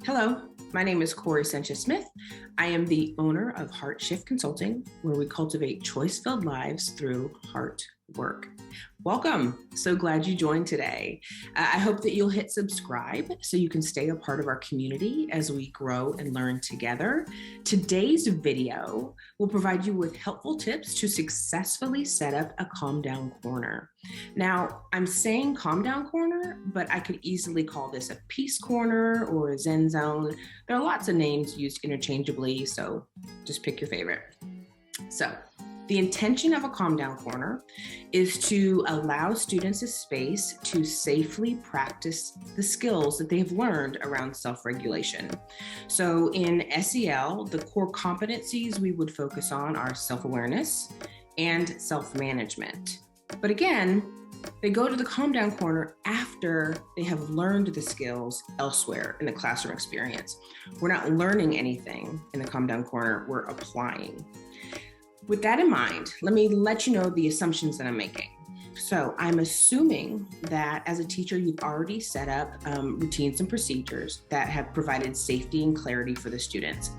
Hello, my name is Corey Sanchez-Smith. I am the owner of Heart Shift Consulting, where we cultivate choice-filled lives through heart work. Welcome. So glad you joined today. I hope that you'll hit subscribe so you can stay a part of our community as we grow and learn together. Today's video will provide you with helpful tips to successfully set up a calm down corner. Now, I'm saying calm down corner, but I could easily call this a peace corner or a Zen zone. There are lots of names used interchangeably, so just pick your favorite. So, the intention of a calm down corner is to allow students a space to safely practice the skills that they have learned around self-regulation. So in SEL, the core competencies we would focus on are self-awareness and self-management. But again, they go to the calm down corner after they have learned the skills elsewhere in the classroom experience. We're not learning anything in the calm down corner, we're applying. With that in mind, let me let you know the assumptions that I'm making. So I'm assuming that as a teacher, you've already set up routines and procedures that have provided safety and clarity for the students,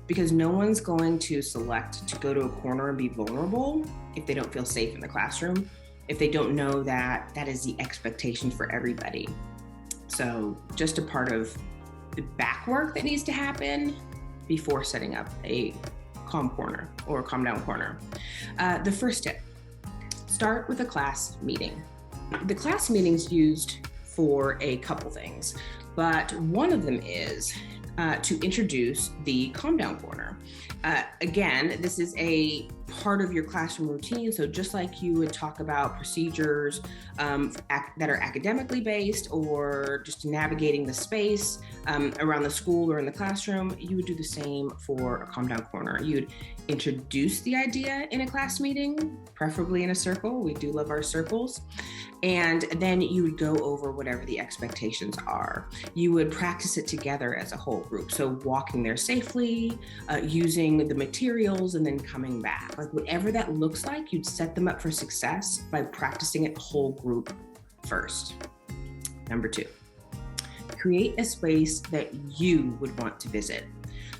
because no one's going to select to go to a corner and be vulnerable if they don't feel safe in the classroom, if they don't know that that is the expectation for everybody. So just a part of the back work that needs to happen before setting up a calm corner or calm down corner. The first tip, start with a class meeting. The class meeting is used for a couple things, but one of them is to introduce the calm down corner. Again, this is a part of your classroom routine. So just like you would talk about procedures that are academically based or just navigating the space around the school or in the classroom, you would do the same for a calm down corner. You'd introduce the idea in a class meeting, preferably in a circle. We do love our circles. And then you would go over whatever the expectations are. You would practice it together as a whole group. So walking there safely, using the materials, and then coming back. Like whatever that looks like, you'd set them up for success by practicing it whole group first. Number 2, create a space that you would want to visit.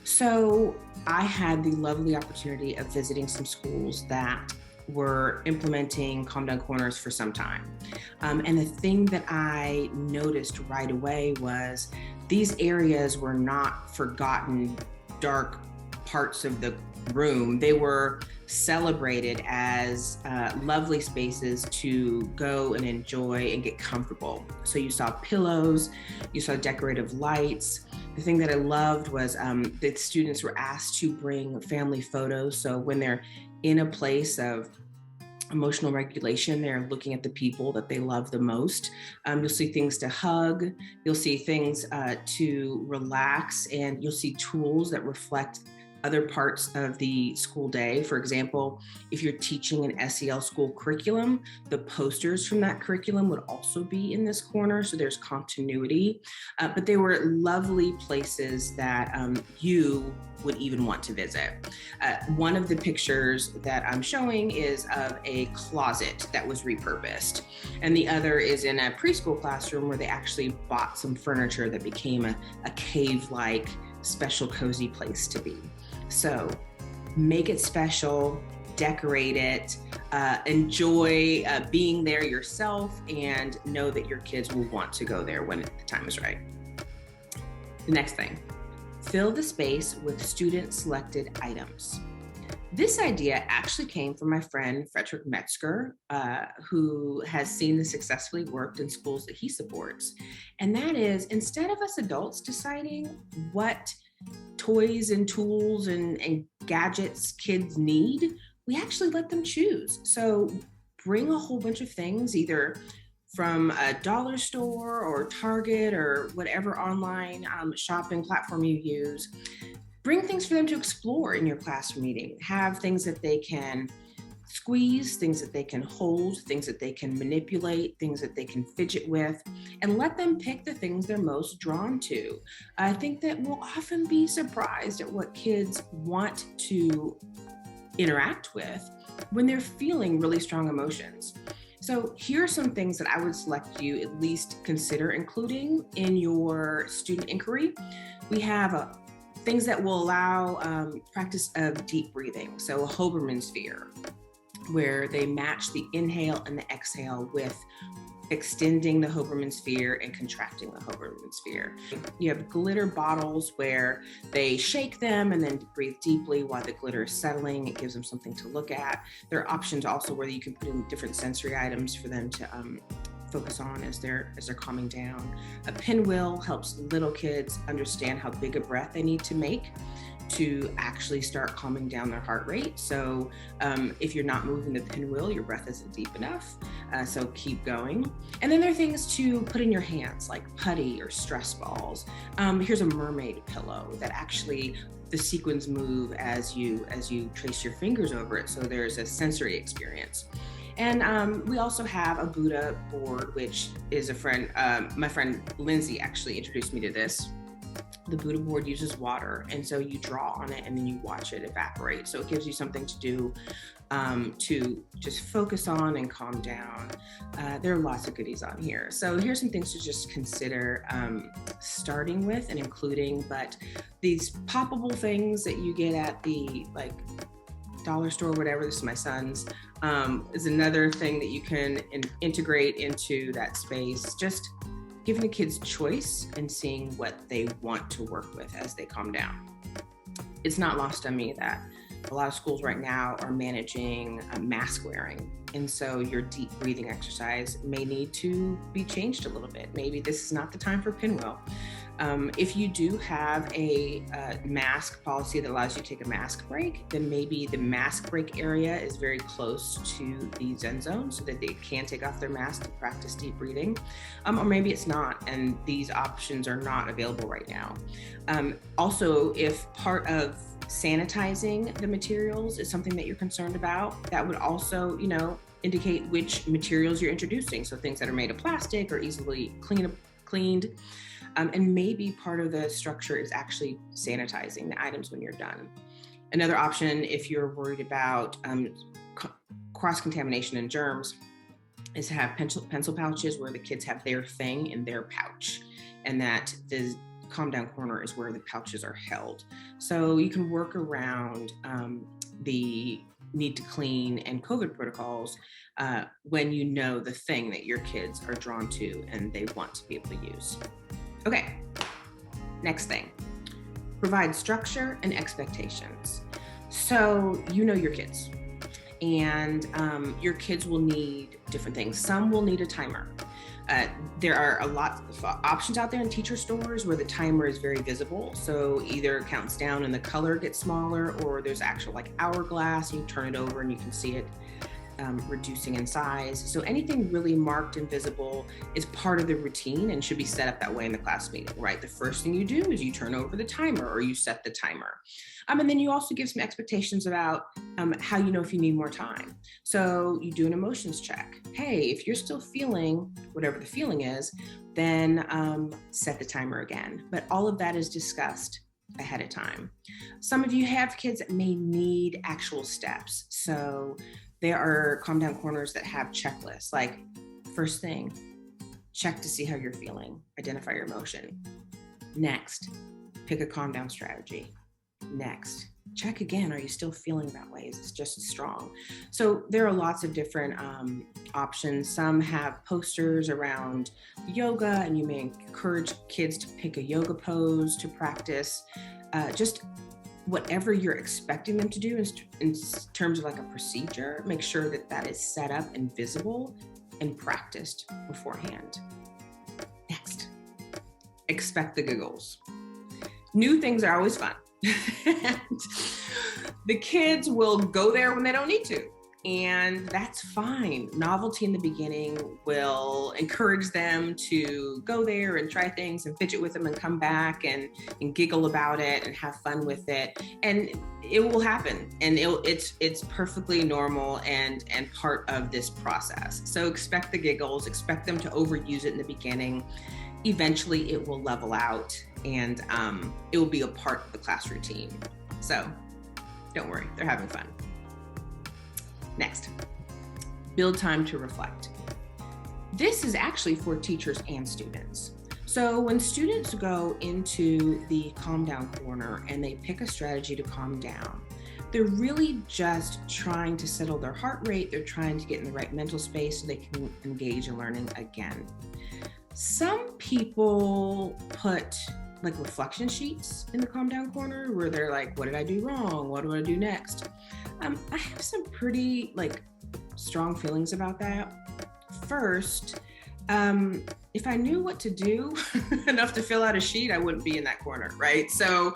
So I had the lovely opportunity of visiting some schools that were implementing calm down corners for some time. And the thing that I noticed right away was these areas were not forgotten dark parts of the room. They were celebrated as lovely spaces to go and enjoy and get comfortable. So you saw pillows, you saw decorative lights. The thing that I loved was that students were asked to bring family photos. So when they're in a place of emotional regulation, they're looking at the people that they love the most. You'll see things to hug, you'll see things to relax, and you'll see tools that reflect other parts of the school day. For example, if you're teaching an SEL school curriculum, the posters from that curriculum would also be in this corner, so there's continuity. But they were lovely places that you would even want to visit. One of the pictures that I'm showing is of a closet that was repurposed, and the other is in a preschool classroom where they actually bought some furniture that became a cave-like special cozy place to be. So make it special, decorate it, enjoy being there yourself, and know that your kids will want to go there when the time is right. The next thing, fill the space with student-selected items. This idea actually came from my friend Frederick Metzger, who has seen this successfully worked in schools that he supports. And that is, instead of us adults deciding what toys and tools and gadgets kids need, we actually let them choose. So bring a whole bunch of things, either from a dollar store or Target or whatever online shopping platform you use. Bring things for them to explore in your class meeting. Have things that they can squeeze, things that they can hold, things that they can manipulate, things that they can fidget with, and let them pick the things they're most drawn to. I think that we'll often be surprised at what kids want to interact with when they're feeling really strong emotions. So here are some things that I would select you at least consider including in your student inquiry. We have things that will allow practice of deep breathing. So a Hoberman sphere, where they match the inhale and the exhale with extending the Hoberman sphere and contracting the Hoberman sphere. You have glitter bottles where they shake them and then breathe deeply while the glitter is settling. It gives them something to look at. There are options also where you can put in different sensory items for them to focus on as they're calming down. A pinwheel helps little kids understand how big a breath they need to make to actually start calming down their heart rate. So if you're not moving the pinwheel, your breath isn't deep enough. So keep going. And then there are things to put in your hands like putty or stress balls. Here's a mermaid pillow that actually the sequins move as you trace your fingers over it. So there's a sensory experience. And we also have a Buddha board, which is my friend Lindsay actually introduced me to this. The Buddha board uses water, and so you draw on it and then you watch it evaporate. So it gives you something to do to just focus on and calm down. There are lots of goodies on here. So here's some things to just consider starting with and including, but these poppable things that you get at the dollar store, whatever, this is my son's, is another thing that you can integrate into that space. Just giving the kids choice and seeing what they want to work with as they calm down. It's not lost on me that a lot of schools right now are managing mask wearing. And so your deep breathing exercise may need to be changed a little bit. Maybe this is not the time for pinwheel. If you do have a mask policy that allows you to take a mask break, then maybe the mask break area is very close to the Zen zone so that they can take off their mask to practice deep breathing. Or maybe it's not, and these options are not available right now. Also, if part of sanitizing the materials is something that you're concerned about, that would also, indicate which materials you're introducing. So things that are made of plastic or easily cleaned. And maybe part of the structure is actually sanitizing the items when you're done. Another option, if you're worried about cross-contamination and germs, is to have pencil pouches where the kids have their thing in their pouch, and that the calm down corner is where the pouches are held. So you can work around the need to clean and COVID protocols when you know the thing that your kids are drawn to and they want to be able to use. Okay, next thing, provide structure and expectations. So you know your kids, and your kids will need different things. Some will need a timer. There are a lot of options out there in teacher stores where the timer is very visible. So either it counts down and the color gets smaller, or there's actual hourglass, you turn it over and you can see it reducing in size. So anything really marked and visible is part of the routine and should be set up that way in the class meeting, right? The first thing you do is you turn over the timer or you set the timer. And then you also give some expectations about how you know if you need more time. So you do an emotions check. Hey, if you're still feeling whatever the feeling is, then set the timer again. But all of that is discussed ahead of time. Some of you have kids that may need actual steps. So there are calm down corners that have checklists, like first thing, check to see how you're feeling, identify your emotion. Next, pick a calm down strategy. Next, check again, are you still feeling that way? Is it just as strong? So there are lots of different options. Some have posters around yoga, and you may encourage kids to pick a yoga pose to practice. Just whatever you're expecting them to do in terms of a procedure, make sure that that is set up and visible and practiced beforehand. Next, expect the giggles. New things are always fun. The kids will go there when they don't need to, and that's fine. Novelty in the beginning will encourage them to go there and try things and fidget with them and come back and giggle about it and have fun with it. And it will happen, and it's perfectly normal and part of this process. So expect the giggles, expect them to overuse it in the beginning. Eventually it will level out, and it will be a part of the class routine. So don't worry, they're having fun. Next, build time to reflect. This is actually for teachers and students. So when students go into the calm down corner and they pick a strategy to calm down, they're really just trying to settle their heart rate. They're trying to get in the right mental space so they can engage in learning again. Some people put like reflection sheets in the calm down corner where they're like, what did I do wrong? What do I do next? I have some pretty strong feelings about that. First, if I knew what to do enough to fill out a sheet, I wouldn't be in that corner, right? So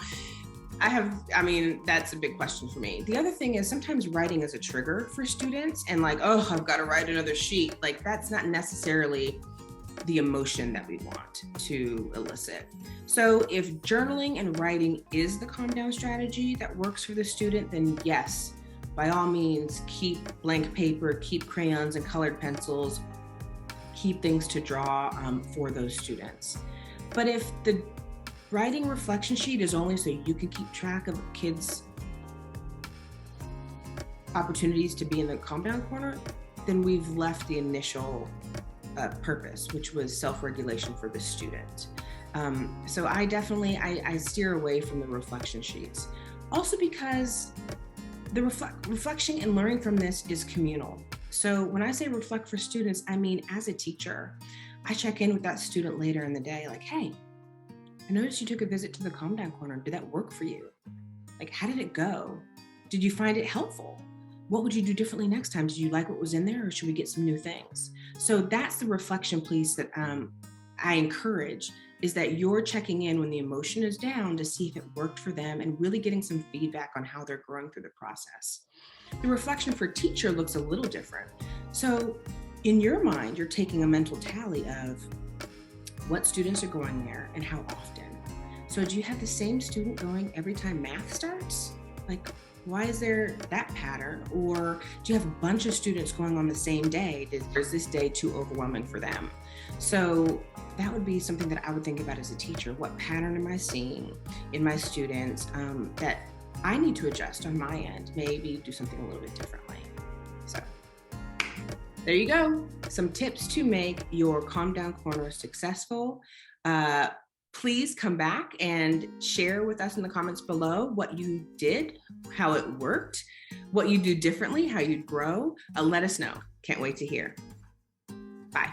that's a big question for me. The other thing is sometimes writing is a trigger for students and I've got to write another sheet. That's not necessarily the emotion that we want to elicit. So if journaling and writing is the calm down strategy that works for the student, then yes, by all means, keep blank paper, keep crayons and colored pencils, keep things to draw for those students. But if the writing reflection sheet is only so you can keep track of kids' opportunities to be in the calm down corner, then we've left the purpose, which was self-regulation for the student. So I steer away from the reflection sheets. Also because the reflection and learning from this is communal. So when I say reflect for students, I mean, as a teacher, I check in with that student later in the day, hey, I noticed you took a visit to the calm down corner. Did that work for you? How did it go? Did you find it helpful? What would you do differently next time? Did you like what was in there or should we get some new things? So that's the reflection piece that I encourage, is that you're checking in when the emotion is down to see if it worked for them and really getting some feedback on how they're growing through the process. The reflection for teacher looks a little different. So in your mind, you're taking a mental tally of what students are going there and how often. So do you have the same student going every time math starts? Why is there that pattern? Or do you have a bunch of students going on the same day? Is this day too overwhelming for them? So that would be something that I would think about as a teacher. What pattern am I seeing in my students that I need to adjust on my end, maybe do something a little bit differently? So there you go. Some tips to make your calm down corner successful. Please come back and share with us in the comments below what you did, how it worked, what you do differently, how you'd grow. Let us know. Can't wait to hear. Bye.